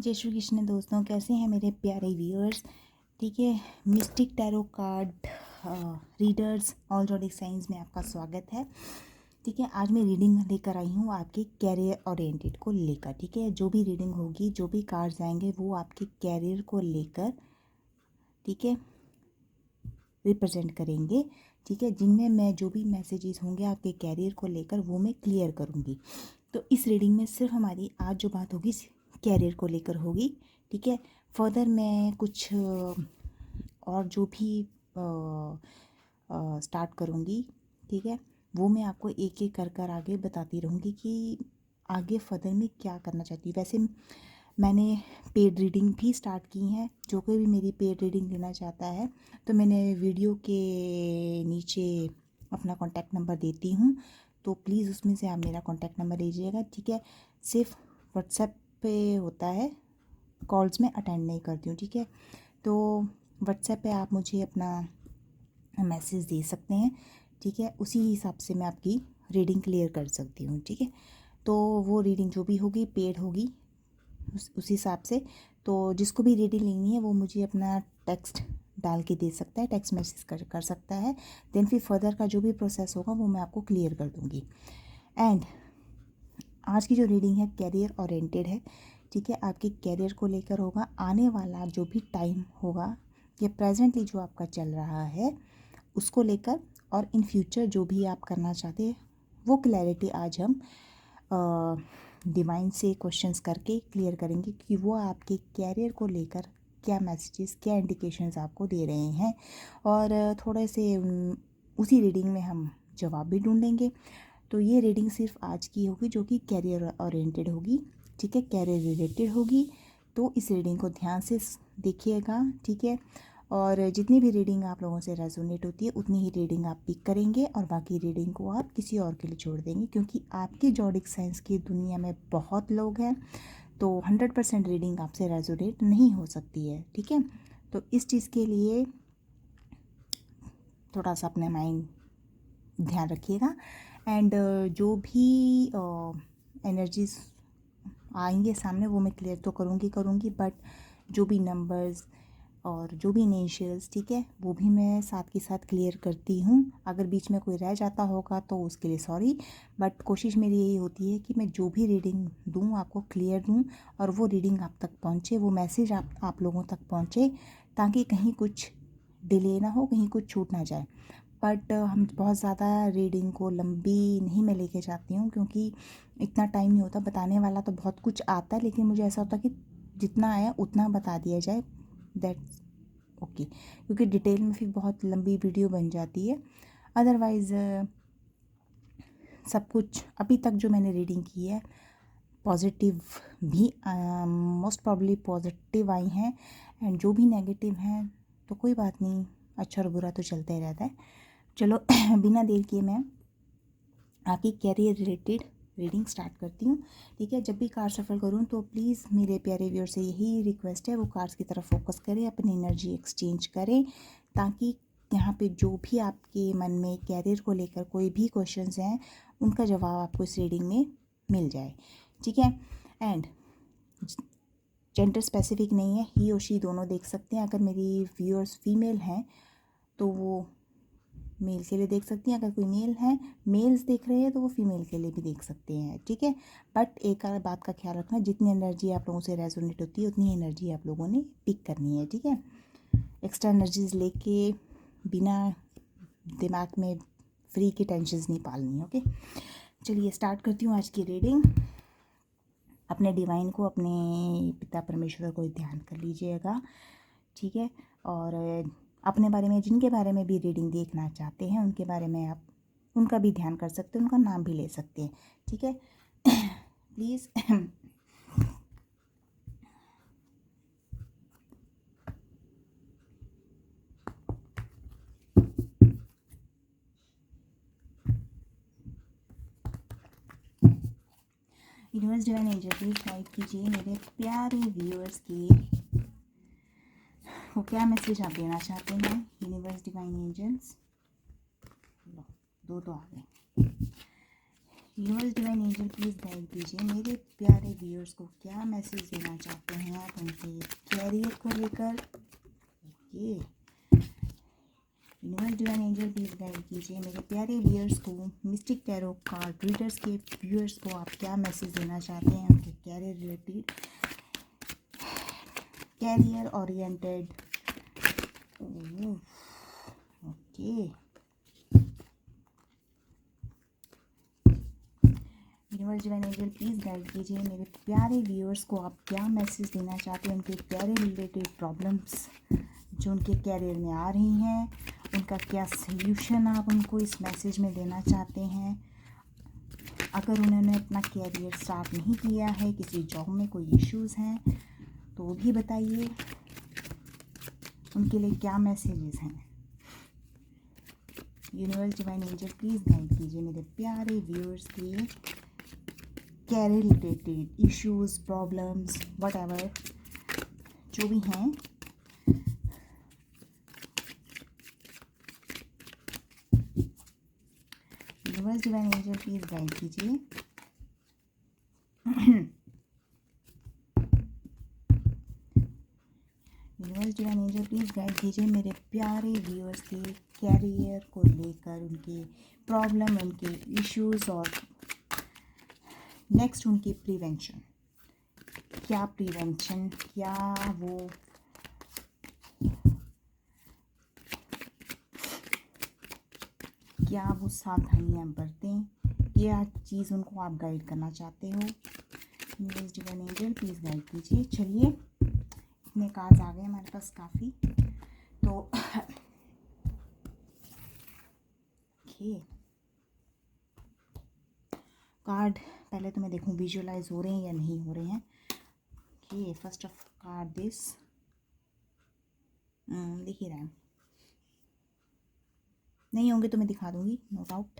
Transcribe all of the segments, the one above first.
जय श्री कृष्ण दोस्तों, कैसे हैं मेरे प्यारे व्यूअर्स। ठीक है, mistake tarot card readers all जोडिक science में आपका स्वागत है। ठीक है, आज मैं रीडिंग लेकर आई हूँ आपके कैरियर ओरिएंटेड को लेकर। ठीक है, जो भी रीडिंग होगी, जो भी कार्ड्स आएंगे वो आपके कैरियर को लेकर, ठीक है, रिप्रेजेंट करेंगे। ठीक है, जिनमें मैं जो भी मैसेजेस होंगे आपके कैरियर को लेकर वो मैं क्लियर करूँगी। तो इस रीडिंग में सिर्फ हमारी आज जो बात होगी कैरियर को लेकर होगी। ठीक है, फर्दर मैं कुछ और जो भी स्टार्ट करूँगी, ठीक है, वो मैं आपको एक एक कर आगे बताती रहूँगी कि आगे फर्दर में क्या करना चाहती हूँ। वैसे मैंने पेड रीडिंग भी स्टार्ट की हैं। जो कोई भी मेरी पेड रीडिंग लेना चाहता है तो मैंने वीडियो के नीचे अपना कॉन्टैक्ट नंबर देती हूँ, तो प्लीज़ उसमें से आप मेरा कॉन्टैक्ट नंबर लीजिएगा। ठीक है, सिर्फ व्हाट्सएप पे होता है, कॉल्स में अटेंड नहीं करती हूँ। ठीक है, तो व्हाट्सएप पे आप मुझे अपना मैसेज दे सकते हैं। ठीक है, उसी हिसाब से मैं आपकी रीडिंग क्लियर कर सकती हूँ। ठीक है, तो वो रीडिंग जो भी होगी पेड होगी उस हिसाब से। तो जिसको भी रीडिंग लेनी है वो मुझे अपना टेक्स्ट डाल के दे सकता है, टेक्स्ट मैसेज कर सकता है। देन फिर फर्दर का जो भी प्रोसेस होगा वो मैं आपको क्लियर कर दूँगी। एंड आज की जो रीडिंग है कैरियर ओरिएंटेड है। ठीक है, आपके कैरियर को लेकर होगा। आने वाला जो भी टाइम होगा या प्रेजेंटली जो आपका चल रहा है उसको लेकर, और इन फ्यूचर जो भी आप करना चाहते हैं वो क्लैरिटी आज हम डिवाइन से क्वेश्चंस करके क्लियर करेंगे कि वो आपके कैरियर को लेकर क्या मैसेजेस, क्या इंडिकेशंस आपको दे रहे हैं। और थोड़े से उसी रीडिंग में हम जवाब भी ढूंढेंगे। तो ये रीडिंग सिर्फ आज की होगी जो कि कैरियर ओरिएंटेड होगी। ठीक है, कैरियर रिलेटेड होगी। तो इस रीडिंग को ध्यान से देखिएगा। ठीक है, और जितनी भी रीडिंग आप लोगों से रेजोनेट होती है उतनी ही रीडिंग आप पिक करेंगे और बाकी रीडिंग को आप किसी और के लिए छोड़ देंगे, क्योंकि आपकी जॉडिक साइंस की दुनिया में बहुत लोग हैं, तो 100% रीडिंग आपसे रेजोनेट नहीं हो सकती है। ठीक है, तो इस चीज़ के लिए थोड़ा सा अपने माइंड ध्यान रखिएगा। एंड जो भी एनर्जीज आएंगे सामने वो मैं क्लियर तो करूँगी, बट जो भी नंबर्स और जो भी इनिशियल्स, ठीक है, वो भी मैं साथ के साथ क्लियर करती हूँ। अगर बीच में कोई रह जाता होगा तो उसके लिए सॉरी, बट कोशिश मेरी यही होती है कि मैं जो भी रीडिंग दूँ आपको क्लियर दूँ और वो रीडिंग आप तक पहुँचे, वो मैसेज आप लोगों तक पहुँचे, ताकि कहीं कुछ डिले ना हो, कहीं कुछ छूट ना जाए। बट हम बहुत ज़्यादा रीडिंग को लंबी नहीं मैं लेके जाती हूँ, क्योंकि इतना टाइम नहीं होता। बताने वाला तो बहुत कुछ आता है, लेकिन मुझे ऐसा होता है कि जितना आया उतना बता दिया जाए, दैट्स ओके, क्योंकि डिटेल में फिर बहुत लंबी वीडियो बन जाती है। अदरवाइज़ सब कुछ अभी तक जो मैंने रीडिंग की है पॉजिटिव भी, मोस्ट प्रॉब्ली पॉजिटिव आई हैं, एंड जो भी नेगेटिव हैं तो कोई बात नहीं, अच्छा और बुरा तो चलता ही रहता है। चलो बिना देर किए मैं आपकी कैरियर रिलेटेड रीडिंग स्टार्ट करती हूँ। ठीक है, जब भी कार्ड सफल करूँ तो प्लीज़ मेरे प्यारे व्यूअर से यही रिक्वेस्ट है, वो कार्ड्स की तरफ फोकस करें, अपनी एनर्जी एक्सचेंज करें, ताकि यहाँ पे जो भी आपके मन में कैरियर को लेकर कोई भी क्वेश्चंस हैं उनका जवाब आपको इस रीडिंग में मिल जाए। ठीक है, एंड जेंडर स्पेसिफिक नहीं है, ही और शी दोनों देख सकते हैं। अगर मेरी व्यूअर्स फीमेल हैं तो वो मेल के लिए देख सकती हैं, अगर कोई मेल है, मेल्स देख रहे हैं तो वो फीमेल के लिए भी देख सकते हैं। ठीक है, बट एक बात का ख्याल रखना, जितनी एनर्जी आप लोगों से रेजोनेट होती है उतनी एनर्जी आप लोगों ने पिक करनी है। ठीक है, एक्स्ट्रा एनर्जीज लेके बिना दिमाग में फ्री की टेंशन्स नहीं पालनी है। ओके, चलिए स्टार्ट करती हूँ आज की रीडिंग। अपने डिवाइन को, अपने पिता परमेश्वर को ध्यान कर लीजिएगा। ठीक है, और अपने बारे में, जिनके बारे में भी रीडिंग देखना चाहते हैं उनके बारे में आप उनका भी ध्यान कर सकते हैं, उनका नाम भी ले सकते हैं। ठीक है, please universe divine angel please guide कीजिए मेरे प्यारे व्यूअर्स की, वो क्या मैसेज आप देना चाहते हैं। यूनिवर्स डिवाइन एंजल्स, दो तो आ गए। Universe divine angel please guide कीजिए मेरे प्यारे व्यूअर्स को, क्या मैसेज देना चाहते हैं आप उनके कैरियर को लेकर। Okay, universe divine angel please guide कीजिए मेरे प्यारे व्यूअर्स को, मिस्टिक टैरो कार्ड रीडर्स के व्यूअर्स को आप क्या मैसेज देना चाहते हैं उनके career related, career oriented. Okay, universe divine angel please guide कीजिए मेरे प्यारे व्यूअर्स को, आप क्या मैसेज देना चाहते हैं उनके कैरियर रिलेटेड प्रॉब्लम्स जो उनके कैरियर में आ रही हैं, उनका क्या सल्यूशन आप उनको इस मैसेज में देना चाहते हैं। अगर उन्होंने अपना कैरियर स्टार्ट नहीं किया है, किसी जॉब में कोई इश्यूज़ हैं तो वो भी बताइए, उनके लिए क्या मैसेजेस हैं। Universe divine angel please guide कीजिए मेरे प्यारे व्यूअर्स के career related issues, problems, whatever जो भी हैं। Universe divine angel please guide कीजिए universe divine angel please guide कीजिए मेरे प्यारे व्यूअर्स के कैरियर को लेकर, उनके प्रॉब्लम, उनके इश्यूज़ और नेक्स्ट उनकी प्रिवेंशन। क्या प्रिवेंशन, क्या वो सावधानियाँ बरतें, क्या चीज़ उनको आप गाइड करना चाहते हो। Universe divine angel please guide कीजिए। चलिए, इतने कार्ड्स आ गए हमारे पास काफ़ी, तो ओके, कार्ड पहले तो मैं देखूं विजुअलाइज हो रहे हैं या नहीं हो रहे हैं। Okay, first of card this दिख ही रहा है, नहीं होंगे तो मैं दिखा दूंगी, no doubt.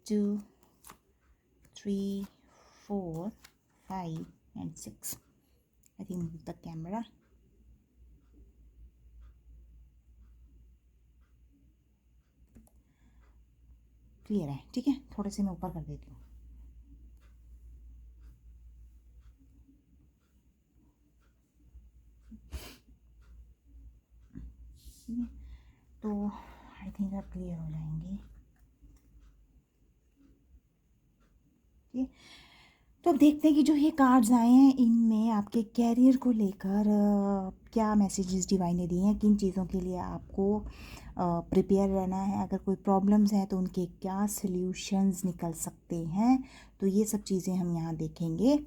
2 3 4 5 and 6, I think the camera. Clear है, ठीक है, थोड़े से मैं ऊपर कर देती हूँ। तो आई थिंक आप क्लियर हो जाएंगे। ठीक, तो अब देखते हैं कि जो ये कार्ड्स आए हैं इनमें आपके कैरियर को लेकर क्या मैसेजेस डिवाइन ने दिए हैं, किन चीज़ों के लिए आपको प्रिपेयर रहना है, अगर कोई प्रॉब्लम्स हैं तो उनके क्या सल्यूशंस निकल सकते हैं। तो ये सब चीज़ें हम यहाँ देखेंगे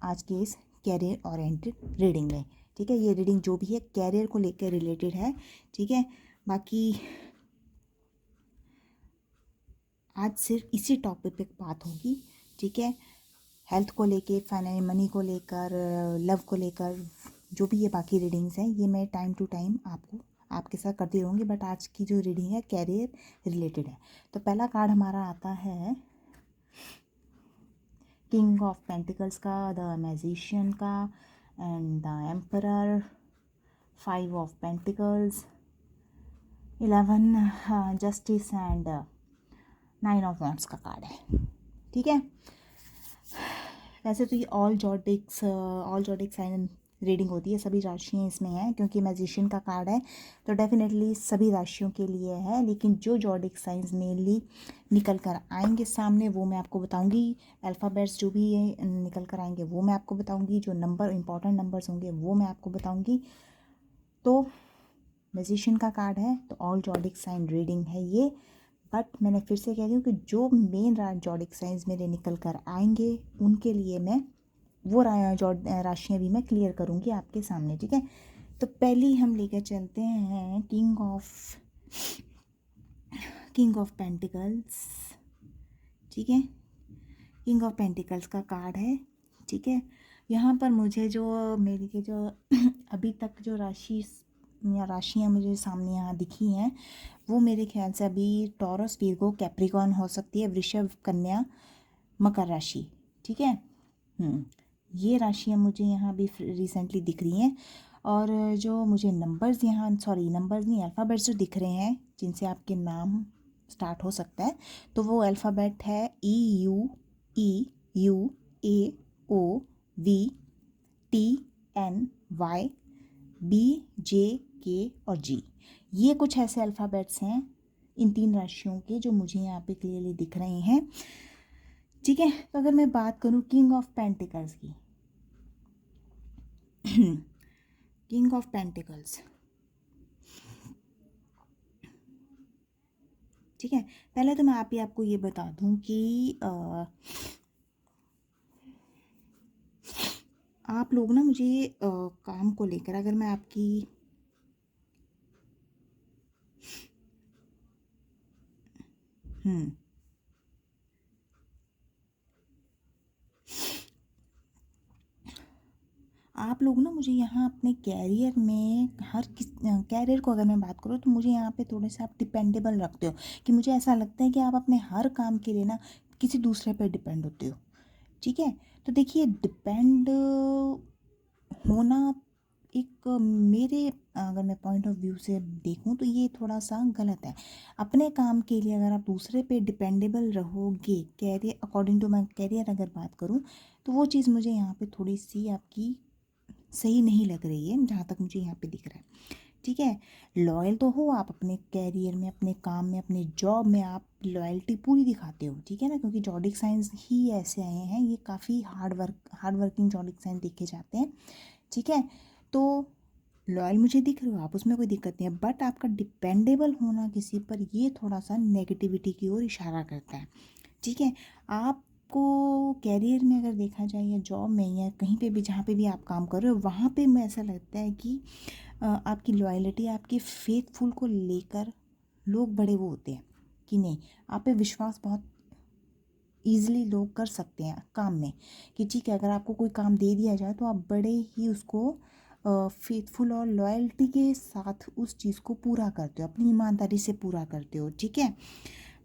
आज के इस कैरियर ओरिएंटेड रीडिंग में। ठीक है, ये रीडिंग जो भी है कैरियर को लेकर रिलेटेड है। ठीक है, बाकी आज सिर्फ इसी टॉपिक पे बात होगी। ठीक है, हेल्थ को लेके, फाइनेंस, मनी को लेकर, लव को लेकर, जो भी ये बाकी रीडिंग्स हैं ये मैं टाइम टू टाइम आपके साथ करती रहूँगी, बट आज की जो रीडिंग है कैरियर रिलेटेड है। तो पहला कार्ड हमारा आता है किंग ऑफ पेंटिकल्स का, द मैजिशियन का, and the emperor, 5 of pentacles, 11 justice and 9 of wands का कार्ड है। ठीक है, वैसे तो ये ऑल जॉडिक साइन रीडिंग होती है, सभी राशियाँ इसमें हैं, क्योंकि मैजिशियन का कार्ड है तो डेफिनेटली सभी राशियों के लिए है। लेकिन जो जॉडिक साइंस मेनली निकल कर आएंगे सामने वो मैं आपको बताऊंगी, अल्फ़ाबेट्स जो भी निकल कर आएंगे वो मैं आपको बताऊंगी, जो नंबर इंपॉर्टेंट नंबर्स होंगे वो मैं आपको बताऊंगी। तो मैजिशियन का कार्ड है तो ऑल जॉडिक साइन रीडिंग है ये, बट मैंने फिर से कह रही हूँ कि जो मेन जॉडिक साइंस मेरे निकल कर आएंगे उनके लिए मैं वो राशियाँ भी मैं क्लियर करूँगी आपके सामने। ठीक है, तो पहली हम लेकर चलते हैं किंग ऑफ पेंटिकल्स। ठीक है, किंग ऑफ पेंटिकल्स का कार्ड है। ठीक है, यहाँ पर मुझे जो मेरी के जो अभी तक जो राशियाँ मुझे सामने यहाँ दिखी हैं वो मेरे ख्याल से अभी टॉरस, वीर्गो, कैप्रिकॉर्न हो सकती है, वृषभ, कन्या, मकर राशि। ठीक है, ये राशियाँ मुझे यहाँ भी रिसेंटली दिख रही हैं। और जो मुझे नंबर्स यहाँ, नंबर्स नहीं, अल्फ़ाबेट्स जो दिख रहे हैं जिनसे आपके नाम स्टार्ट हो सकता है, तो वो अल्फ़ाबेट है EUEUAOVTNYBJK और G। ये कुछ ऐसे अल्फ़ाबेट्स हैं इन 3 राशियों के जो मुझे यहाँ पे क्लियरली दिख रहे हैं। ठीक है, तो अगर मैं बात करूँ किंग ऑफ पेंटिकल्स की, किंग ऑफ पेंटिकल्स, ठीक है, पहले तो मैं आपको ये बता दूं कि आप लोग ना मुझे काम को लेकर, अगर मैं आपकी आप लोग ना मुझे यहाँ अपने कैरियर में हर किस कैरियर को अगर मैं बात करूँ तो मुझे यहाँ पे थोड़े से आप डिपेंडेबल रखते हो, कि मुझे ऐसा लगता है कि आप अपने हर काम के लिए ना किसी दूसरे पे डिपेंड होते हो। ठीक है, तो देखिए डिपेंड होना एक मेरे अगर मैं पॉइंट ऑफ व्यू से देखूं तो ये थोड़ा सा गलत है। अपने काम के लिए अगर आप दूसरे पे डिपेंडेबल रहोगे, कैरियर अकॉर्डिंग टू मैं कैरियर अगर बात करूं, तो वो चीज़ मुझे यहाँ पे थोड़ी सी आपकी सही नहीं लग रही है, जहाँ तक मुझे यहाँ पे दिख रहा है। ठीक है, लॉयल तो हो आप अपने कैरियर में, अपने काम में, अपने जॉब में आप लॉयल्टी पूरी दिखाते हो। ठीक है ना, क्योंकि जॉडिक साइंस ही ऐसे आए हैं, ये काफ़ी हार्ड वर्किंग जॉडिक साइंस देखे जाते हैं। ठीक है, तो लॉयल मुझे दिख रहे हो आप, उसमें कोई दिक्कत नहीं है, बट आपका डिपेंडेबल होना किसी पर ये थोड़ा सा नेगेटिविटी की ओर इशारा करता है। ठीक है, आपको कैरियर में अगर देखा जाए या जॉब में या कहीं पे भी जहाँ पे भी आप काम कर रहे हो, वहाँ पे मैं ऐसा लगता है कि आपकी लॉयल्टी, आपकी फेथफुल को लेकर लोग बड़े वो होते हैं कि नहीं, आप पे विश्वास बहुत ईजिली लोग कर सकते हैं काम में, कि ठीक है अगर आपको कोई काम दे दिया जाए तो आप बड़े ही उसको फेथफुल और लॉयल्टी के साथ उस चीज़ को पूरा करते हो, अपनी ईमानदारी से पूरा करते हो। ठीक है,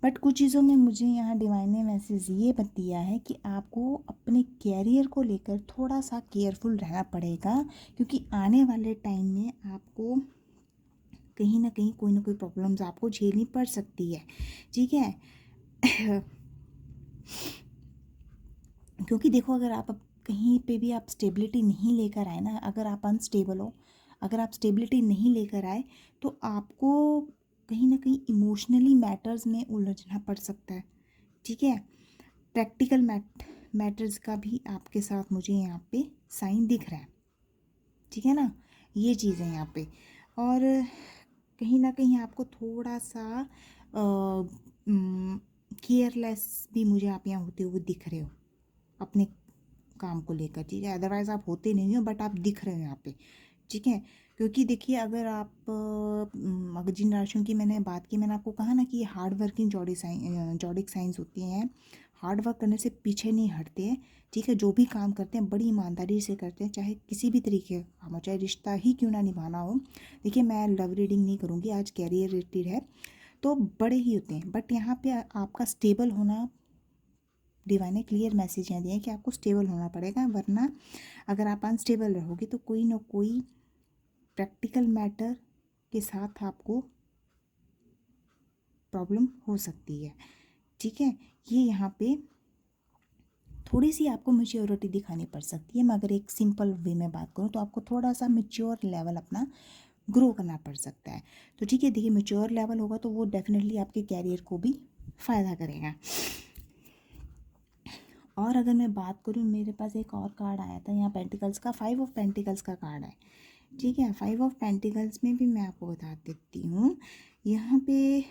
बट कुछ चीज़ों में मुझे यहाँ डिवाइन ने मैसेज ये दिया है कि आपको अपने कैरियर को लेकर थोड़ा सा केयरफुल रहना पड़ेगा, क्योंकि आने वाले टाइम में आपको कहीं ना कोई प्रॉब्लम्स आपको झेलनी पड़ सकती है। ठीक है, क्योंकि देखो अगर आप कहीं पे भी आप स्टेबिलिटी नहीं लेकर आए ना, अगर आप अनस्टेबल हो, अगर आप स्टेबिलिटी नहीं लेकर आए, तो आपको कहीं ना कहीं इमोशनली मैटर्स में उलझना पड़ सकता है। ठीक है, प्रैक्टिकल मैटर्स का भी आपके साथ मुझे यहाँ पे साइन दिख रहा है। ठीक है ना, ये चीज़ है यहाँ पे, और कहीं ना कहीं आपको थोड़ा सा केयरलेस भी मुझे आप यहाँ होते हुए दिख रहे हो अपने काम को लेकर। ठीक है, अदरवाइज़ आप होते नहीं हो, बट आप दिख रहे हो यहाँ पे। ठीक है, क्योंकि देखिए अगर आप अगर जिन राशियों की मैंने बात की, मैंने आपको कहा ना कि ये हार्ड वर्किंग जॉडिक साइंस होती हैं, हार्ड वर्क करने से पीछे नहीं हटते हैं। ठीक है, जो भी काम करते हैं बड़ी ईमानदारी से करते हैं, चाहे किसी भी तरीके का काम हो, चाहे रिश्ता ही क्यों ना निभाना हो। देखिए मैं लव रीडिंग नहीं करूँगी आज, कैरियर रिलेटेड है, तो बड़े ही होते हैं, बट यहाँ पे आपका स्टेबल होना, डिवाइन ने क्लियर मैसेज यहाँ दिया है कि आपको स्टेबल होना पड़ेगा, वरना अगर आप अनस्टेबल रहोगे तो कोई ना कोई प्रैक्टिकल मैटर के साथ आपको प्रॉब्लम हो सकती है। ठीक है, ये यहाँ पे थोड़ी सी आपको मेच्योरिटी दिखानी पड़ सकती है, मगर एक सिंपल वे में बात करूँ तो आपको थोड़ा सा मेच्योर लेवल अपना ग्रो करना पड़ सकता है। तो ठीक है, देखिए मेच्योर लेवल होगा तो वो डेफिनेटली आपके कैरियर को भी फ़ायदा करेगा। और अगर मैं बात करूँ, मेरे पास एक और कार्ड आया था यहाँ पेंटिकल्स का, 5 ऑफ पेंटिकल्स का कार्ड है। ठीक है, 5 ऑफ पेंटिकल्स में भी मैं आपको बता देती हूँ यहाँ पे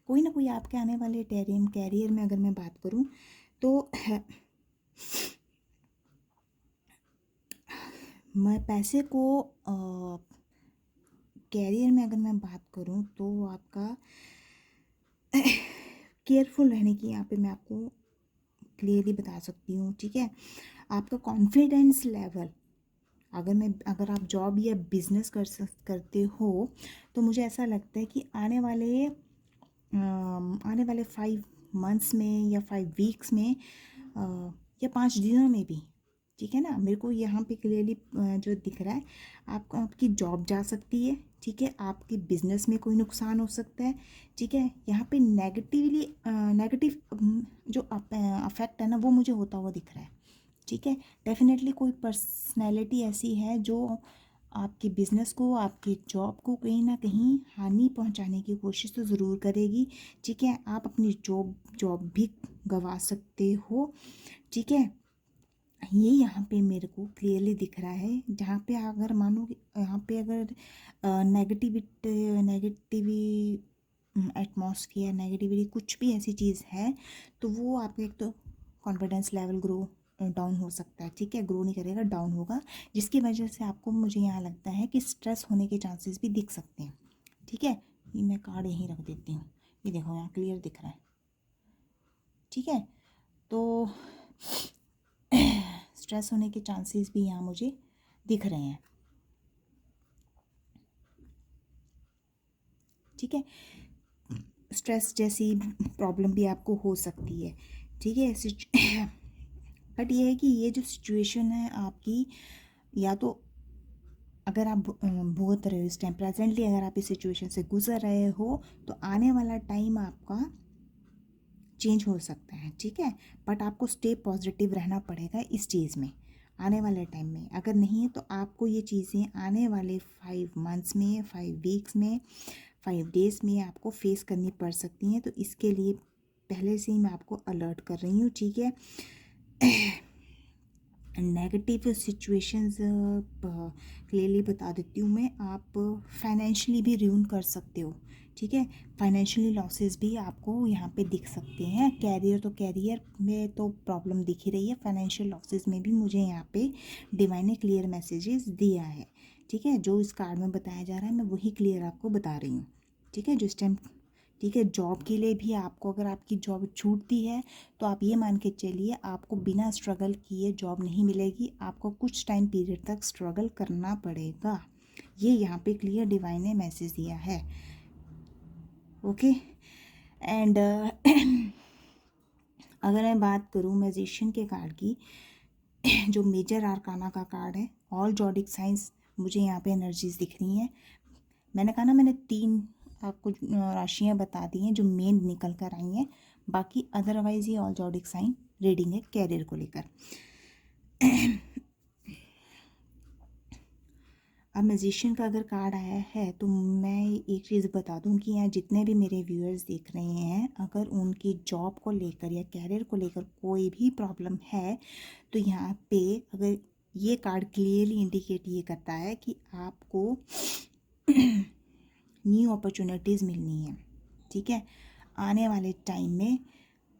कोई ना कोई आपके आने वाले कैरियर में अगर मैं बात करूँ तो मैं पैसे को कैरियर में अगर मैं बात करूँ तो आपका केयरफुल रहने की यहाँ पे मैं आपको क्लियरली बता सकती हूँ। ठीक है, आपका कॉन्फिडेंस लेवल, अगर आप जॉब या बिजनेस करते हो, तो मुझे ऐसा लगता है कि आने वाले 5 मंथ्स में या 5 वीक्स में या 5 दिनों में भी, ठीक है ना, मेरे को यहाँ पे क्लियरली जो दिख रहा है, आपकी जॉब जा सकती है। ठीक है, आपके बिजनेस में कोई नुकसान हो सकता है। ठीक है, यहाँ पे नेगेटिव जो अफेक्ट है ना वो मुझे होता हुआ दिख रहा है। ठीक है, डेफिनेटली कोई पर्सनैलिटी ऐसी है जो आपके बिजनेस को, आपकी जॉब को कहीं ना कहीं हानि पहुंचाने की कोशिश तो ज़रूर करेगी। ठीक है, आप अपनी जॉब भी गंवा सकते हो। ठीक है, ये यहाँ पे मेरे को क्लियरली दिख रहा है। जहाँ पे अगर मानो कि यहाँ पे अगर नेगेटिवी एटमॉस्फेयर, नेगेटिविटी कुछ भी ऐसी चीज़ है तो वो आपका एक तो कॉन्फिडेंस लेवल डाउन हो सकता है। ठीक है, ग्रो नहीं करेगा, डाउन होगा, जिसकी वजह से आपको, मुझे यहाँ लगता है कि स्ट्रेस होने के चांसेस भी दिख सकते हैं। ठीक है, ये मैं कार्ड यहीं रख देती हूँ, ये देखो यहाँ क्लियर दिख रहा है। ठीक है, तो स्ट्रेस होने के चांसेस भी यहाँ मुझे दिख रहे हैं। ठीक है, स्ट्रेस जैसी प्रॉब्लम भी आपको हो सकती है। ठीक है, बट ये है कि ये जो सिचुएशन है आपकी, या तो अगर आप भुगत रहे हो इस टाइम, प्रेजेंटली अगर आप इस सिचुएशन से गुजर रहे हो तो आने वाला टाइम आपका चेंज हो सकता है। ठीक है, बट आपको स्टे पॉजिटिव रहना पड़ेगा इस चीज़ में। आने वाले टाइम में अगर नहीं है तो आपको ये चीज़ें आने वाले 5 मंथ्स में, 5 वीक्स में, 5 डेज़ में आपको फेस करनी पड़ सकती हैं। तो इसके लिए पहले से ही मैं आपको अलर्ट कर रही हूँ। ठीक है, नेगेटिव सिचुएशंस क्लियरली बता देती हूँ मैं, आप फाइनेंशियली भी र्यून कर सकते हो। ठीक है, फाइनेंशियली लॉसेस भी आपको यहाँ पे दिख सकते हैं। कैरियर में तो प्रॉब्लम दिख ही रही है, फाइनेंशियल लॉसेस में भी मुझे यहाँ पे डिवाइन ने क्लियर मैसेजेस दिया है। ठीक है, जो इस कार्ड में बताया जा रहा है मैं वही क्लियर आपको बता रही हूँ। ठीक है, जो इस टाइम, ठीक है, जॉब के लिए भी आपको, अगर आपकी जॉब छूटती है तो आप ये मान के चलिए आपको बिना स्ट्रगल किए जॉब नहीं मिलेगी, आपको कुछ टाइम पीरियड तक स्ट्रगल करना पड़ेगा। ये यहाँ पे क्लियर डिवाइन ने मैसेज दिया है। ओके, एंड अगर मैं बात करूँ मैजिशियन के कार्ड की, जो मेजर आर्काना का कार्ड है, ऑल जॉडिक साइंस, मुझे यहाँ पे एनर्जीज दिख रही हैं। मैंने कहा ना, मैंने 3 आपको राशियाँ बता दी हैं जो मेन निकल कर आई हैं, बाकी अदरवाइज ये ऑल जॉडिक साइन रीडिंग है कैरियर को लेकर। अब मैजिशियन का अगर कार्ड आया है तो मैं एक चीज़ बता दूं कि यहाँ जितने भी मेरे व्यूअर्स देख रहे हैं, अगर उनकी जॉब को लेकर या कैरियर को लेकर कोई भी प्रॉब्लम है तो यहाँ पे अगर ये कार्ड क्लियरली इंडिकेट ये करता है कि आपको न्यू अपॉर्चुनिटीज़ मिलनी है। ठीक है, आने वाले टाइम में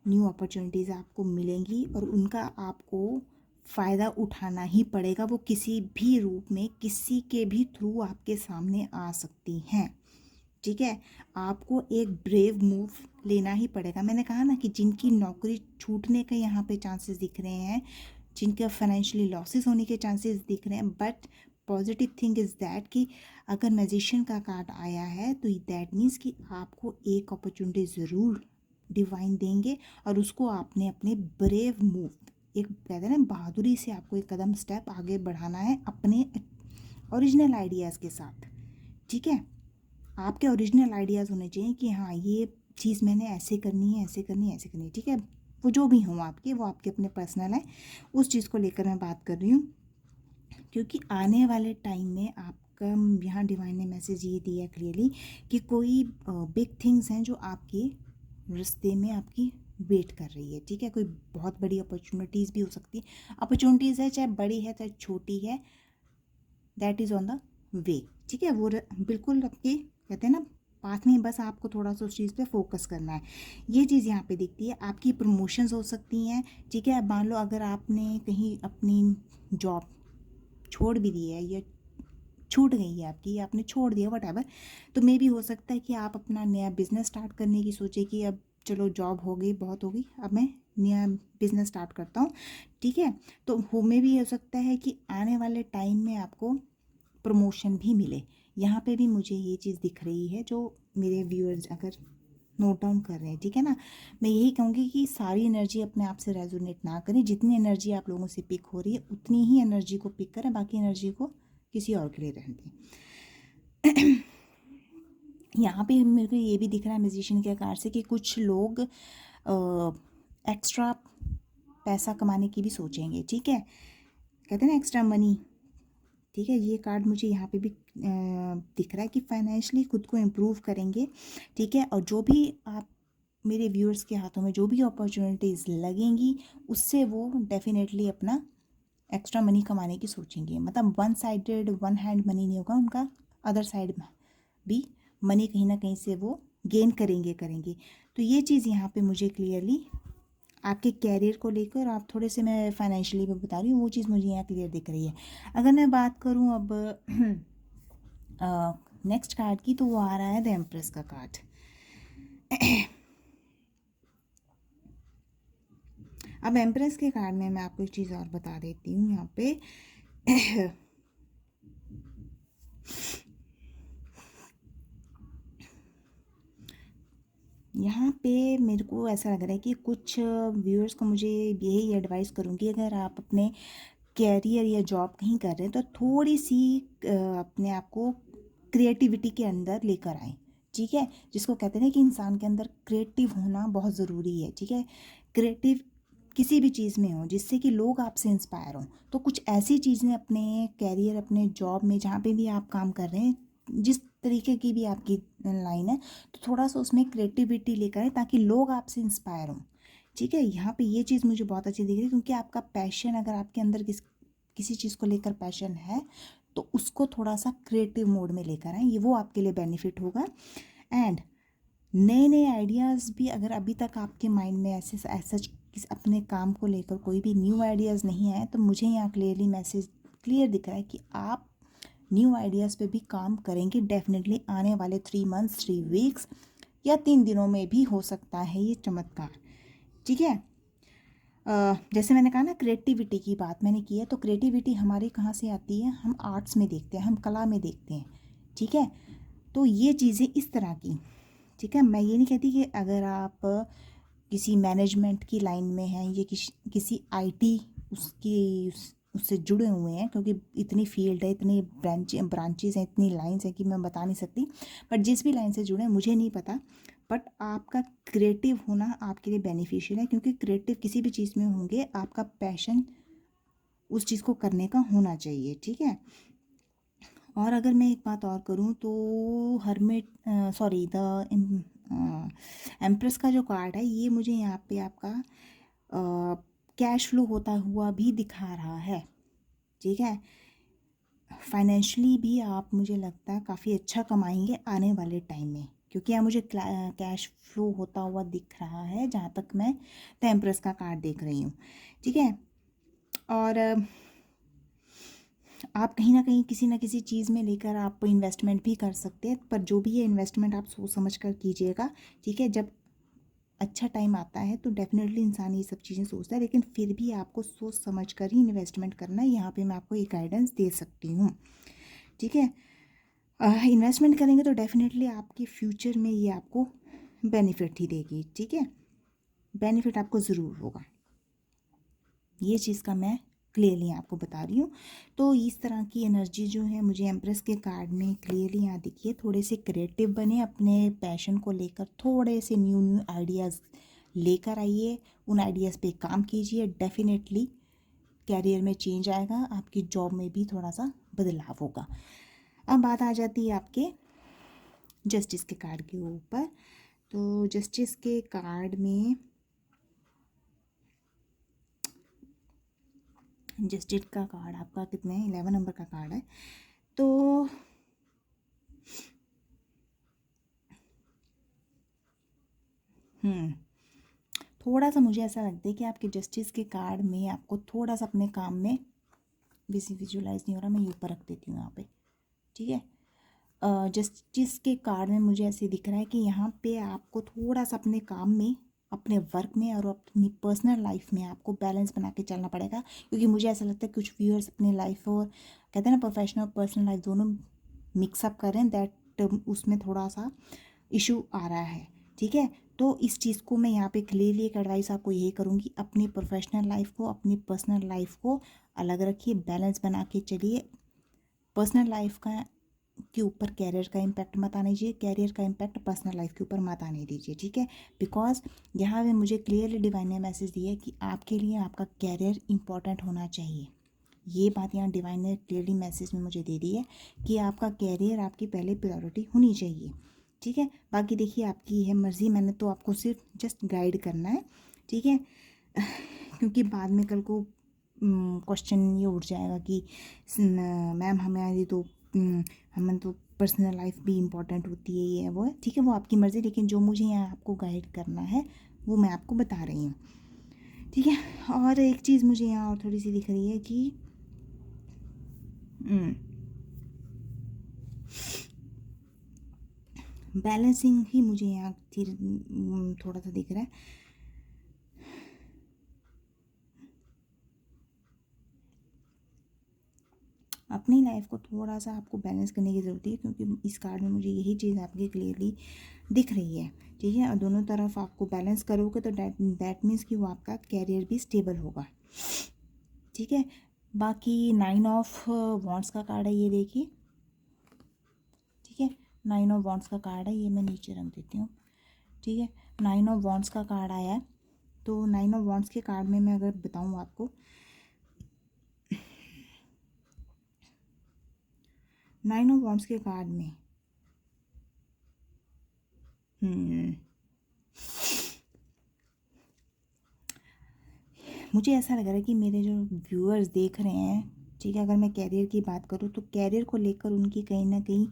न्यू अपॉर्चुनिटीज़ आपको मिलेंगी और उनका आपको फ़ायदा उठाना ही पड़ेगा। वो किसी भी रूप में, किसी के भी थ्रू आपके सामने आ सकती हैं। ठीक है, आपको एक ब्रेव मूव लेना ही पड़ेगा। मैंने कहा ना कि जिनकी नौकरी छूटने के यहाँ पे चांसेस दिख रहे हैं, जिनके फाइनेंशियली लॉसेस होने के चांसेस दिख रहे हैं, but positive thing is that कि अगर मैजिशियन का कार्ड आया है तो दैट मीन्स कि आपको एक अपॉर्चुनिटी ज़रूर डिवाइन देंगे और उसको आपने अपने ब्रेव मूव, एक कहते हैं ना बहादुरी से आपको एक कदम स्टेप आगे बढ़ाना है अपने ओरिजिनल आइडियाज़ के साथ। ठीक है, आपके ओरिजिनल आइडियाज़ होने चाहिए कि हाँ ये चीज़ मैंने ऐसे करनी है, ऐसे करनी है, ऐसे करनी है। ठीक है, वो जो भी हों आपके, वो आपके अपने पर्सनल है, उस चीज़ को लेकर मैं बात कर रही हूँ। क्योंकि आने वाले टाइम में आपका यहाँ डिवाइन ने मैसेज ये दिया क्लियरली कि कोई बिग थिंग्स हैं जो आपके रास्ते में आपकी वेट कर रही है। ठीक है, कोई बहुत बड़ी अपॉर्चुनिटीज़ भी हो सकती है, अपॉर्चुनिटीज़ है चाहे बड़ी है चाहे छोटी है, that is on the way. ठीक है, वो बिल्कुल आपके कहते हैं ना पाथ में, बस आपको थोड़ा सा उस चीज़ पे फोकस करना है। ये चीज़ यहाँ पे दिखती है। आपकी प्रमोशंस हो सकती हैं। ठीक है, मान लो अगर आपने कहीं अपनी जॉब छोड़ भी दी है या छूट गई है आपकी, आपने छोड़ दिया वट, तो मे भी हो सकता है कि आप अपना नया बिजनेस स्टार्ट करने की सोचे कि अब चलो जॉब हो गई, बहुत हो गई, अब मैं नया बिजनेस स्टार्ट करता हूँ। ठीक है, तो हो में भी हो सकता है कि आने वाले टाइम में आपको प्रमोशन भी मिले। यहाँ पे भी मुझे ये चीज़ दिख रही है, जो मेरे व्यूअर्स अगर नोट डाउन कर रहे हैं। ठीक है ना, मैं यही कहूँगी कि सारी एनर्जी अपने आप से रेजोनेट ना करें। जितनी एनर्जी आप लोगों से पिक हो रही है उतनी ही एनर्जी को पिक करें, बाकी एनर्जी को किसी और के लिए रहने दें। यहाँ पे मेरे को ये भी दिख रहा है म्यूजिशियन के कार्ड से कि कुछ लोग एक्स्ट्रा पैसा कमाने की भी सोचेंगे, ठीक है, कहते हैं ना एक्स्ट्रा मनी, ठीक है। ये कार्ड मुझे यहाँ पे भी दिख रहा है कि फाइनेंशियली खुद को इम्प्रूव करेंगे, ठीक है। और जो भी आप मेरे व्यूअर्स के हाथों में जो भी अपॉर्चुनिटीज़ लगेंगी उससे वो डेफिनेटली अपना एक्स्ट्रा मनी कमाने की सोचेंगे। मतलब one sided one hand money नहीं होगा उनका, अदर साइड में भी मनी कहीं ना कहीं से वो गेन करेंगे। तो ये चीज़ यहाँ पे मुझे क्लियरली आपके कैरियर को लेकर, आप थोड़े से, मैं फाइनेंशियली भी बता रही हूँ, वो चीज़ मुझे यहाँ क्लियर दिख रही है। अगर मैं बात करूँ अब नेक्स्ट कार्ड की, तो वो आ रहा है द एम्प्रेस का कार्ड। अब एम्प्रेस के कार्ड में मैं आपको एक चीज़ और बता देती हूँ यहाँ पे। यहाँ पे मेरे को ऐसा लग रहा है कि कुछ व्यूअर्स को मुझे यही एडवाइस करूँगी, अगर आप अपने कैरियर या जॉब कहीं कर रहे हैं तो थोड़ी सी अपने आप को क्रिएटिविटी के अंदर लेकर आएँ, ठीक है। जिसको कहते हैं ना कि इंसान के अंदर क्रिएटिव होना बहुत ज़रूरी है, ठीक है। क्रिएटिव किसी भी चीज़ में हो जिससे कि लोग आपसे इंस्पायर हों। तो कुछ ऐसी चीज़ें अपने कैरियर, अपने जॉब में, जहाँ पे भी आप काम कर रहे हैं, जिस तरीके की भी आपकी लाइन है, तो थोड़ा सा उसमें क्रिएटिविटी लेकर आए ताकि लोग आपसे इंस्पायर हों, ठीक है। यहाँ पे ये चीज़ मुझे बहुत अच्छी दिख रही है, क्योंकि आपका पैशन, अगर आपके अंदर किसी चीज़ को लेकर पैशन है तो उसको थोड़ा सा क्रिएटिव मोड में लेकर आए, ये वो आपके लिए बेनिफिट होगा। एंड नए नए आइडियाज़ भी, अगर अभी तक आपके माइंड में ऐसे ऐसा अपने काम को लेकर कोई भी न्यू आइडियाज़ नहीं आए, तो मुझे यहाँ क्लियरली मैसेज क्लियर दिख रहा है कि आप न्यू आइडियाज़ पे भी काम करेंगे डेफिनेटली आने वाले 3 मंथ्स 3 वीक्स या 3 दिनों में भी हो सकता है ये चमत्कार, ठीक है। जैसे मैंने कहा ना, क्रिएटिविटी की बात मैंने की है, तो क्रिएटिविटी हमारी कहाँ से आती है, हम आर्ट्स में देखते हैं, हम कला में देखते हैं, ठीक है। तो ये चीज़ें इस तरह की, ठीक है। मैं ये नहीं कहती कि अगर आप किसी मैनेजमेंट की लाइन में हैं, ये किसी आईटी उससे जुड़े हुए हैं, क्योंकि इतनी फील्ड है, इतनी ब्रांचेस हैं, इतनी लाइंस हैं कि मैं बता नहीं सकती। बट जिस भी लाइन से जुड़े हैं मुझे नहीं पता, बट आपका क्रिएटिव होना आपके लिए बेनिफिशियल है, क्योंकि क्रिएटिव किसी भी चीज़ में होंगे, आपका पैशन उस चीज़ को करने का होना चाहिए, ठीक है। और अगर मैं एक बात और करूँ तो हर्मिट, सॉरी, द एम्प्रेस का जो कार्ड है, ये मुझे यहाँ पे आपका कैश फ्लो होता हुआ भी दिखा रहा है, ठीक है। फाइनेंशियली भी आप, मुझे लगता है, काफ़ी अच्छा कमाएंगे आने वाले टाइम में, क्योंकि यहाँ मुझे कैश फ्लो होता हुआ दिख रहा है, जहाँ तक मैं द एम्प्रेस का कार्ड देख रही हूँ, ठीक है। और आप कहीं ना कहीं किसी ना किसी चीज़ में लेकर आप इन्वेस्टमेंट भी कर सकते हैं, पर जो भी है इन्वेस्टमेंट आप सोच समझ कर कीजिएगा, ठीक है। जब अच्छा टाइम आता है तो डेफिनेटली इंसान ये सब चीज़ें सोचता है, लेकिन फिर भी आपको सोच समझ कर ही इन्वेस्टमेंट करना है। यहाँ पे मैं आपको एक गाइडेंस दे सकती हूँ, ठीक है। इन्वेस्टमेंट करेंगे तो डेफिनेटली आपके फ्यूचर में ये आपको बेनिफिट ही देगी, ठीक है। बेनिफिट आपको ज़रूर होगा, ये चीज़ का मैं क्लियरली आपको बता रही हूँ। तो इस तरह की एनर्जी जो है मुझे एम्प्रेस के कार्ड में क्लियरली यहाँ दिखी है। थोड़े से क्रिएटिव बने, अपने पैशन को लेकर थोड़े से न्यू न्यू आइडियाज़ लेकर आइए, उन आइडियाज़ पे काम कीजिए, डेफिनेटली कैरियर में चेंज आएगा, आपकी जॉब में भी थोड़ा सा बदलाव होगा। अब बात आ जाती है आपके जस्टिस के कार्ड के ऊपर। तो जस्टिस के कार्ड में जस्टिस का कार्ड आपका कितने है, 11 नंबर का कार्ड है। तो थोड़ा सा मुझे ऐसा लगता है कि आपके जस्टिस के कार्ड में आपको थोड़ा सा अपने काम में विजुलाइज नहीं हो रहा, मैं ये ऊपर रख देती हूँ यहाँ पे, ठीक है। जस्टिस के कार्ड में मुझे ऐसे दिख रहा है कि यहाँ पे आपको थोड़ा सा अपने काम में, अपने वर्क में और अपनी पर्सनल लाइफ में आपको बैलेंस बना के चलना पड़ेगा, क्योंकि मुझे ऐसा लगता है कुछ व्यूअर्स अपनी लाइफ और, कहते हैं ना, प्रोफेशनल और पर्सनल लाइफ दोनों मिक्सअप कर रहे हैं, दैट उसमें थोड़ा सा इशू आ रहा है, ठीक है। तो इस चीज़ को मैं यहाँ पे क्लियरली एक एडवाइस आपको यही करूँगी, अपनी प्रोफेशनल लाइफ को, अपनी पर्सनल लाइफ को अलग रखिए, बैलेंस बना के चलिए। पर्सनल लाइफ का के ऊपर कैरियर का इम्पैक्ट मत आने दीजिए, कैरियर का इम्पैक्ट पर्सनल लाइफ के ऊपर मत आने दीजिए, ठीक है। बिकॉज यहाँ पे मुझे क्लियरली डिवाइन ने मैसेज दिया है कि आपके लिए आपका कैरियर इंपॉर्टेंट होना चाहिए। ये बात यहाँ डिवाइन ने क्लियरली मैसेज में मुझे दे दी है कि आपका कैरियर आपकी पहले प्रायोरिटी होनी चाहिए, ठीक है। बाकी देखिए आपकी है मर्ज़ी, मैंने तो आपको सिर्फ जस्ट गाइड करना है, ठीक है। क्योंकि बाद में कल को क्वेश्चन ये उठ जाएगा कि मैम हमारी तो हमें तो पर्सनल लाइफ भी इम्पोर्टेंट होती है, ये है वो है, ठीक है। वो आपकी मर्ज़ी, लेकिन जो मुझे यहाँ आपको गाइड करना है वो मैं आपको बता रही हूँ, ठीक है। और एक चीज़ मुझे यहाँ और थोड़ी सी दिख रही है कि बैलेंसिंग ही मुझे यहाँ थोड़ा सा दिख रहा है। अपनी लाइफ को थोड़ा सा आपको बैलेंस करने की ज़रूरत है, क्योंकि इस कार्ड में मुझे यही चीज़ आपकी क्लियरली दिख रही है, ठीक है। और दोनों तरफ आपको बैलेंस करोगे तो दैट मीन्स कि वो आपका कैरियर भी स्टेबल होगा, ठीक है। बाकी 9 ऑफ वॉन्ड्स का कार्ड है, ये देखिए, ठीक है। 9 ऑफ वॉन्ड्स का कार्ड है, ये मैं नीचे रख देती हूँ, ठीक है। 9 ऑफ वॉन्ड्स का कार्ड आया है। तो 9 ऑफ वॉन्ड्स के कार्ड में मैं अगर बताऊँ आपको, 9 ऑफ वॉन्ड्स के कार्ड में मुझे ऐसा लग रहा है कि मेरे जो व्यूअर्स देख रहे हैं, ठीक है, अगर मैं कैरियर की बात करूँ तो कैरियर को लेकर उनकी कहीं ना कहीं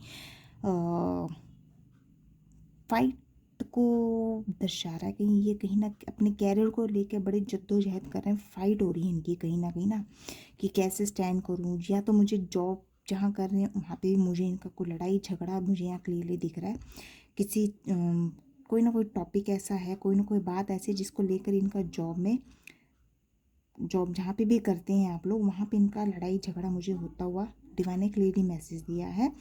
फाइट को दर्शा रहा है। कहीं ये कहीं ना अपने कैरियर को लेकर बड़ी जद्दोजहद कर रहे हैं, फाइट हो रही है इनकी कहीं ना कि कैसे स्टैंड करूँ, या तो मुझे जॉब जहाँ कर रहे हैं वहाँ पे भी मुझे इनका कोई लड़ाई झगड़ा मुझे यहाँ क्लियरली दिख रहा है। किसी कोई ना कोई टॉपिक ऐसा है, कोई ना कोई बात ऐसी जिसको लेकर इनका जॉब जहाँ पे भी करते हैं आप लोग, वहाँ पे इनका लड़ाई झगड़ा मुझे होता हुआ डिवाइन ने क्लियरली मैसेज दिया है।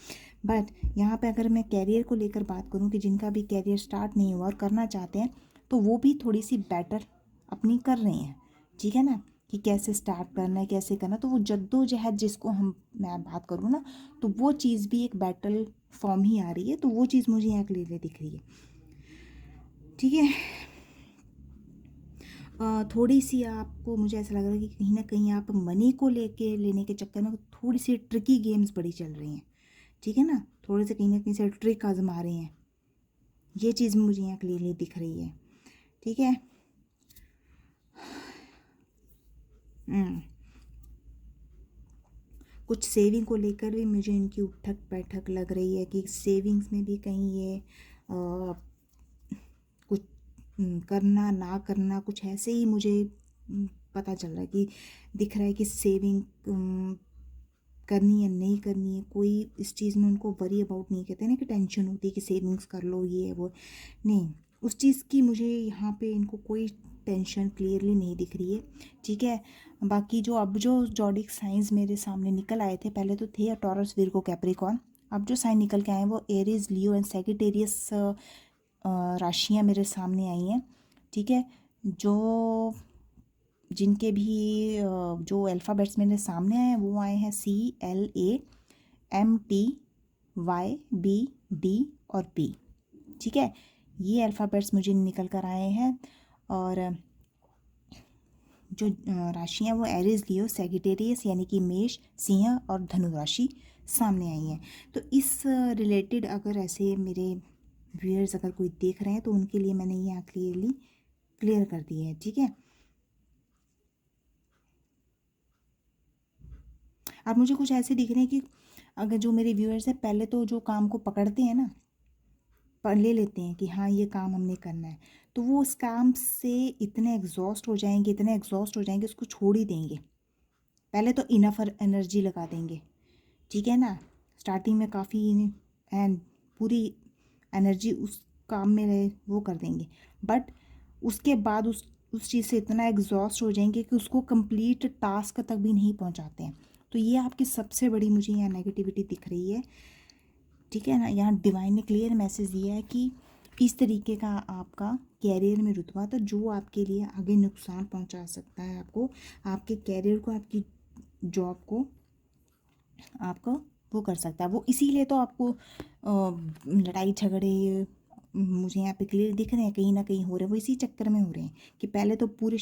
बट यहाँ पे अगर मैं कैरियर को लेकर बात करूँ कि जिनका भी कैरियर स्टार्ट नहीं हुआ और करना चाहते हैं, तो वो भी थोड़ी सी बेटर अपनी कर रहे हैं, ठीक है ना, कि कैसे स्टार्ट करना है, कैसे करना। तो वो जद्दोजहद जिसको मैं बात करूँ ना, तो वो चीज़ भी एक बैटल फॉर्म ही आ रही है। तो वो चीज़ मुझे यहाँ क्लियरली दिख रही है, ठीक है। थोड़ी सी आपको मुझे ऐसा लग रहा है कि कहीं ना कहीं आप मनी को लेने के चक्कर में थोड़ी सी ट्रिकी गेम्स बड़ी चल रही हैं, ठीक है ना। थोड़े से कहीं ना कहीं से ट्रिक आजमा रहे हैं, ये चीज़ मुझे यहाँ क्लियरली दिख रही है, ठीक है। कुछ सेविंग को लेकर भी मुझे इनकी उठक बैठक लग रही है कि सेविंग्स में भी कहीं ये कुछ करना ना करना, कुछ ऐसे ही मुझे पता चल रहा है कि दिख रहा है कि सेविंग करनी है नहीं करनी है। कोई इस चीज़ में उनको वरी अबाउट नहीं, कहते हैं ना कि टेंशन होती है कि सेविंग्स कर लो ये है वो, नहीं, उस चीज़ की मुझे यहाँ पे इनको कोई टेंशन क्लियरली नहीं दिख रही है, ठीक है। बाकी जो जॉडिक साइंस मेरे सामने निकल आए थे, पहले तो थे टॉरस विर्गो कैप्रिकॉर्न, अब जो साइन निकल के आए हैं वो एरीज लियो एंड सैजिटेरियस राशियाँ मेरे सामने आई हैं, ठीक है। जो जिनके भी जो अल्फ़ाबेट्स मेरे सामने आए हैं वो आए हैं CLAMTYBD और P, ठीक है। ये अल्फ़ाबेट्स मुझे निकल कर आए हैं। और जो राशियाँ वो एरीज लियो सैजिटेरियस यानी कि मेष, सिंह और धनु राशि सामने आई हैं। तो इस रिलेटेड अगर ऐसे मेरे व्यूअर्स अगर कोई देख रहे हैं तो उनके लिए मैंने यहाँ क्लियर कर दिया है, ठीक है। अब मुझे कुछ ऐसे दिख रहे हैं कि अगर जो मेरे व्यूअर्स हैं पहले तो जो काम को पकड़ते हैं ना, पढ़ ले लेते हैं कि हाँ ये काम हमने करना है, तो वो उस काम से इतने एग्जॉस्ट हो जाएंगे उसको छोड़ ही देंगे। पहले तो इनफ एनर्जी लगा देंगे, ठीक है ना, स्टार्टिंग में काफ़ी एंड पूरी एनर्जी उस काम में रहे वो कर देंगे। बट उसके बाद उस चीज़ से इतना एग्जॉस्ट हो जाएंगे कि उसको कंप्लीट टास्क तक भी नहीं पहुंचाते हैं। तो ये आपकी सबसे बड़ी मुझे यहाँ नेगेटिविटी दिख रही है, ठीक है ना। यहाँ डिवाइन ने क्लियर मैसेज दिया है कि इस तरीके का आपका कैरियर में रुतबा था जो आपके लिए आगे नुकसान पहुंचा सकता है, आपको, आपके कैरियर को, आपकी जॉब को, आपको वो कर सकता है। वो इसीलिए तो आपको लड़ाई झगड़े मुझे यहाँ पे क्लियर दिख रहे हैं, कहीं ना कहीं हो रहे हैं, वो इसी चक्कर में हो रहे हैं कि पहले तो पूरे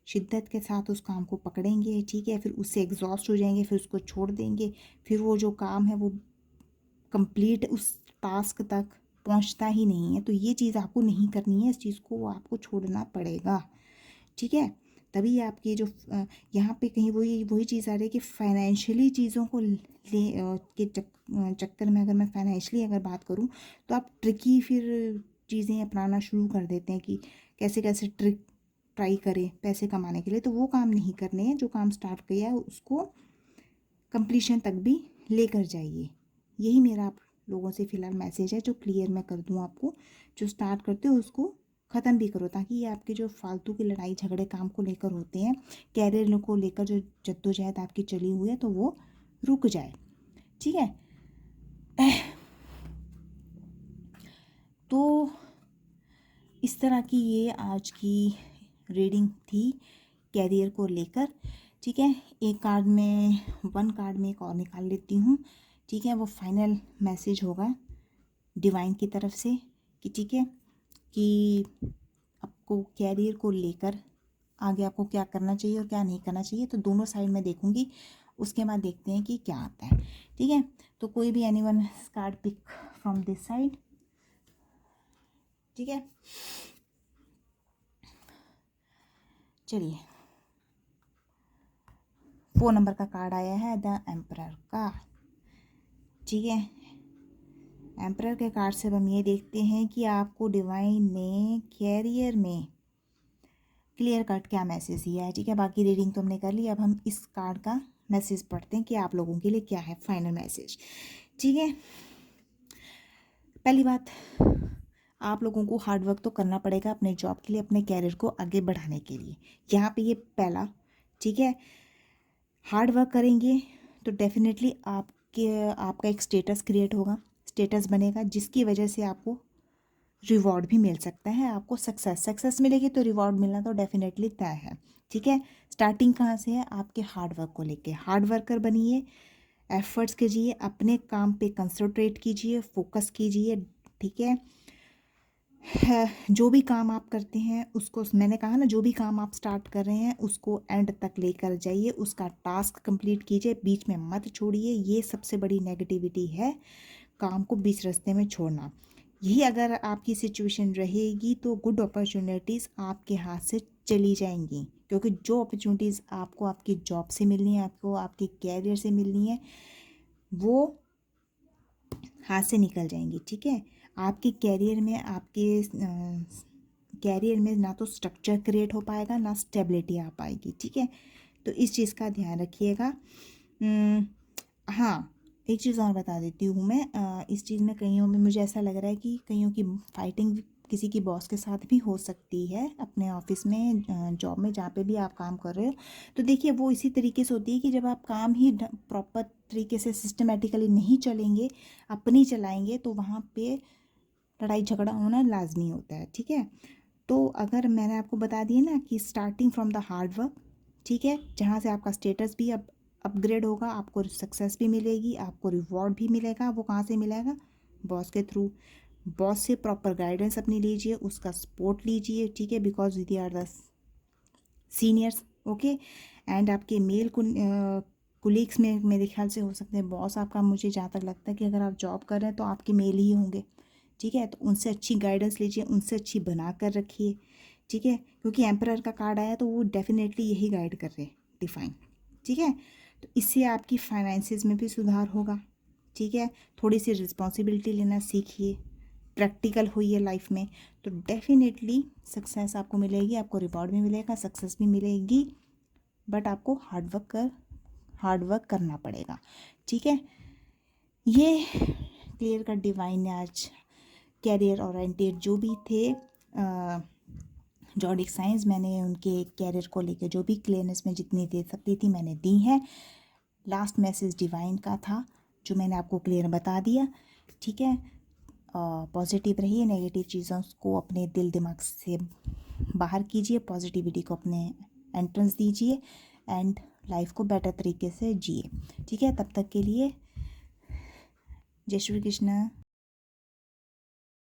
शिद्दत के साथ उस काम को पकड़ेंगे, ठीक है, फिर उससे एग्जॉस्ट हो जाएंगे, फिर उसको छोड़ देंगे, फिर वो जो काम है वो कंप्लीट उस टास्क तक पहुंचता ही नहीं है। तो ये चीज़ आपको नहीं करनी है, इस चीज़ को आपको छोड़ना पड़ेगा, ठीक है। तभी आपकी जो यहाँ पे कहीं वही वही चीज़ आ रही है कि फाइनेंशियली चीज़ों को के चक्कर में, अगर मैं फाइनेंशियली अगर बात करूँ तो आप ट्रिकी फिर चीज़ें अपनाना शुरू कर देते हैं कि कैसे कैसे ट्रिक ट्राई करें पैसे कमाने के लिए। तो वो काम नहीं करने हैं, जो काम स्टार्ट किया है उसको कंप्लीशन तक भी लेकर जाइए। यही मेरा आप लोगों से फ़िलहाल मैसेज है जो क्लियर मैं कर दूँ आपको। जो स्टार्ट करते हो उसको ख़त्म भी करो, ताकि ये आपके जो फालतू की लड़ाई झगड़े काम को लेकर होते हैं, कैरियर को लेकर जो जद्दोजहद आपकी चली हुई है, तो वो रुक जाए, ठीक है। तो इस तरह की ये आज की रीडिंग थी कैरियर को लेकर, ठीक है। एक कार्ड में, वन कार्ड में एक और निकाल लेती हूँ, ठीक है। वो फाइनल मैसेज होगा डिवाइन की तरफ से कि ठीक है, कि आपको कैरियर को लेकर आगे आपको क्या करना चाहिए और क्या नहीं करना चाहिए। तो दोनों साइड में देखूंगी, उसके बाद देखते हैं कि क्या आता है, ठीक है। तो कोई भी anyone card pick from this side, ठीक है। चलिए, 4 नंबर का कार्ड आया है, द एम्परर का, ठीक है। एम्परर के कार्ड से हम ये देखते हैं कि आपको डिवाइन ने कैरियर में क्लियर कट क्या मैसेज दिया है, ठीक है। बाकी रीडिंग तो हमने कर ली, अब हम इस कार्ड का मैसेज पढ़ते हैं कि आप लोगों के लिए क्या है फाइनल मैसेज, ठीक है। पहली बात, आप लोगों को हार्ड वर्क तो करना पड़ेगा अपने जॉब के लिए, अपने कैरियर को आगे बढ़ाने के लिए। यहाँ पे ये पहला, ठीक है। हार्ड वर्क करेंगे तो डेफिनेटली आपका एक स्टेटस क्रिएट होगा, स्टेटस बनेगा, जिसकी वजह से आपको रिवॉर्ड भी मिल सकता है। आपको सक्सेस मिलेगी तो रिवॉर्ड मिलना तो डेफिनेटली तय है, ठीक है। स्टार्टिंग कहाँ से है? आपके हार्ड वर्क को लेके। हार्ड वर्कर बनिए, एफर्ट्स कीजिए, अपने काम पे कंसंट्रेट कीजिए, फोकस कीजिए, ठीक है। जो भी काम आप करते हैं उसको, मैंने कहा ना, जो भी काम आप स्टार्ट कर रहे हैं उसको एंड तक लेकर जाइए, उसका टास्क कंप्लीट कीजिए, बीच में मत छोड़िए। ये सबसे बड़ी नेगेटिविटी है, काम को बीच रास्ते में छोड़ना। यही अगर आपकी सिचुएशन रहेगी तो गुड अपॉर्चुनिटीज़ आपके हाथ से चली जाएंगी, क्योंकि जो अपॉर्चुनिटीज़ आपको आपकी जॉब से मिलनी है, आपको आपके कैरियर से मिलनी है, वो हाथ से निकल जाएंगी, ठीक है। आपके कैरियर में, आपके कैरियर में ना तो स्ट्रक्चर क्रिएट हो पाएगा, ना स्टेबिलिटी आ पाएगी, ठीक है। तो इस चीज़ का ध्यान रखिएगा। हाँ, एक चीज़ और बता देती हूँ मैं, इस चीज़ में कईयों में मुझे ऐसा लग रहा है कि कईयों की फाइटिंग किसी की बॉस के साथ भी हो सकती है, अपने ऑफिस में, जॉब में, जहाँ पे भी आप काम कर रहे हो। तो देखिए, वो इसी तरीके से होती है कि जब आप काम ही प्रॉपर तरीके से सिस्टमेटिकली नहीं चलेंगे, अपनी चलाएंगे, तो वहाँ पे लड़ाई झगड़ा होना लाजमी होता है, ठीक है। तो अगर मैंने आपको बता दिया ना कि starting from the hard work, ठीक है, जहाँ से आपका स्टेटस भी अब अपग्रेड होगा, आपको सक्सेस भी मिलेगी, आपको रिवॉर्ड भी मिलेगा। वो कहाँ से मिलेगा? बॉस के थ्रू। बॉस से प्रॉपर गाइडेंस अपनी लीजिए, उसका सपोर्ट लीजिए, ठीक है, because we are the seniors, okay. And आपके मेल कुलीग्स में मेरे ख्याल से हो सकते हैं बॉस आपका, मुझे जहाँ तक लगता है कि अगर आप जॉब कर रहे हैं तो आपके मेल ही होंगे, ठीक है। तो उनसे अच्छी गाइडेंस लीजिए, उनसे अच्छी बना कर रखिए, ठीक है, क्योंकि एम्परर का कार्ड आया तो वो डेफिनेटली यही गाइड कर रहे हैं, डिफाइन, ठीक है। तो इससे आपकी फाइनेंसिस में भी सुधार होगा, ठीक है। थोड़ी सी रिस्पॉन्सिबिलिटी लेना सीखिए, प्रैक्टिकल हुई है लाइफ में, तो डेफिनेटली सक्सेस आपको मिलेगी, आपको रिवॉर्ड भी मिलेगा, सक्सेस भी मिलेगी, बट आपको हार्ड वर्क करना पड़ेगा, ठीक है। ये क्लियर कट डिवाइन ने आज कैरियर ओरिएंटेड जो भी थे जॉडिक साइंस, मैंने उनके कैरियर को लेकर जो भी क्लियरनेस में जितनी दे सकती थी मैंने दी है। लास्ट मैसेज डिवाइन का था जो मैंने आपको क्लियर बता दिया, ठीक है। पॉजिटिव रहिए, नेगेटिव चीज़ों को अपने दिल दिमाग से बाहर कीजिए, पॉजिटिविटी को अपने एंट्रेंस दीजिए, एंड लाइफ को बेटर तरीके से जिए, ठीक है। तब तक के लिए जय श्री कृष्ण।